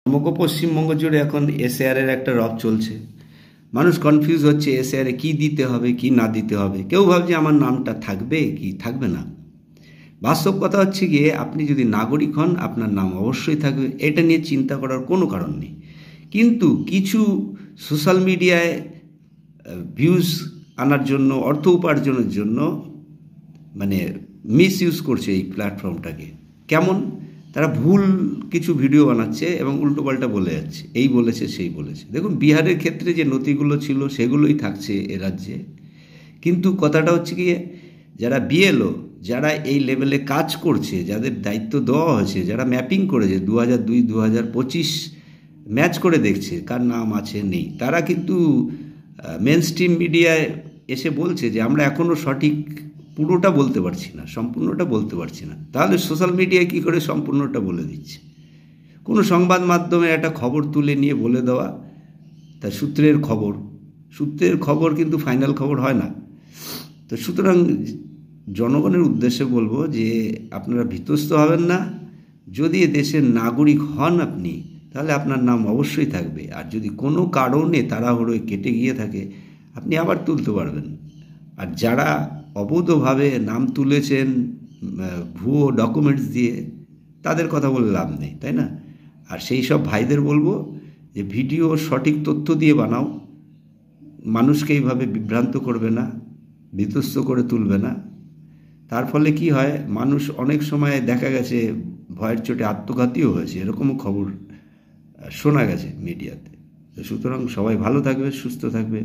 সমগ্র পশ্চিমবঙ্গ জুড়ে এখন এসএআর একটা রব চলছে। মানুষ কনফিউজ হচ্ছে এসএআর কি দিতে হবে কি না দিতে হবে। কেউ ভাবছে আমার নামটা থাকবে কি থাকবে না। বাস্তব কথা হচ্ছে গিয়ে আপনি যদি নাগরিক হন আপনার নাম অবশ্যই থাকবে, এটা নিয়ে চিন্তা করার কোনো কারণ নেই। কিন্তু কিছু সোশ্যাল মিডিয়ায় ভিউজ আনার জন্য, অর্থ উপার্জনের জন্য মানে মিস ইউজ করছে এই প্ল্যাটফর্মটাকে। কেমন? তারা ভুল কিছু ভিডিও বানাচ্ছে এবং উল্টোপাল্টা বলে যাচ্ছে, এই বলেছে সেই বলেছে। দেখুন, বিহারের ক্ষেত্রে যে নথিগুলো ছিল সেগুলোই থাকছে এ রাজ্যে। কিন্তু কথাটা হচ্ছে কি, যারা বিএলও, যারা এই লেভেলে কাজ করছে, যাদের দায়িত্ব দেওয়া হয়েছে, যারা ম্যাপিং করেছে 2002-2025 ম্যাচ করে দেখছে কার নাম আছে নেই, তারা কিন্তু মেন স্ট্রিম মিডিয়ায় এসে বলছে যে আমরা এখনও সঠিক পুরোটা বলতে পারছি না, সম্পূর্ণটা বলতে পারছি না। তাহলে সোশ্যাল মিডিয়ায় কী করে সম্পূর্ণটা বলে দিচ্ছে? কোনো সংবাদ মাধ্যমে একটা খবর তুলে নিয়ে বলে দেওয়া, তা সূত্রের খবর কিন্তু ফাইনাল খবর হয় না। তো সুতরাং জনগণের উদ্দেশ্যে বলবো যে আপনারা ভীতস্ত হবেন না। যদি দেশের নাগরিক হন আপনি, তাহলে আপনার নাম অবশ্যই থাকবে। আর যদি কোনো কারণে তাড়াহুড়োয় কেটে গিয়ে থাকে, আপনি আবার তুলতে পারবেন। আর যারা অবৈধভাবে নাম তুলেছেন ভুয়ো ডকুমেন্টস দিয়ে, তাদের কথা বলে লাভ নেই, তাই না? আর সেই সব ভাইদের বলবো যে ভিডিও সঠিক তথ্য দিয়ে বানাও, মানুষকে এইভাবে বিভ্রান্ত করবে না, বিধ্বস্ত করে তুলবে না। তার ফলে কি হয়, মানুষ অনেক সময় দেখা গেছে ভয়ের চোটে আত্মঘাতীও হয়েছে, এরকমও খবর শোনা গেছে মিডিয়াতে। সুতরাং সবাই ভালো থাকবে, সুস্থ থাকবে।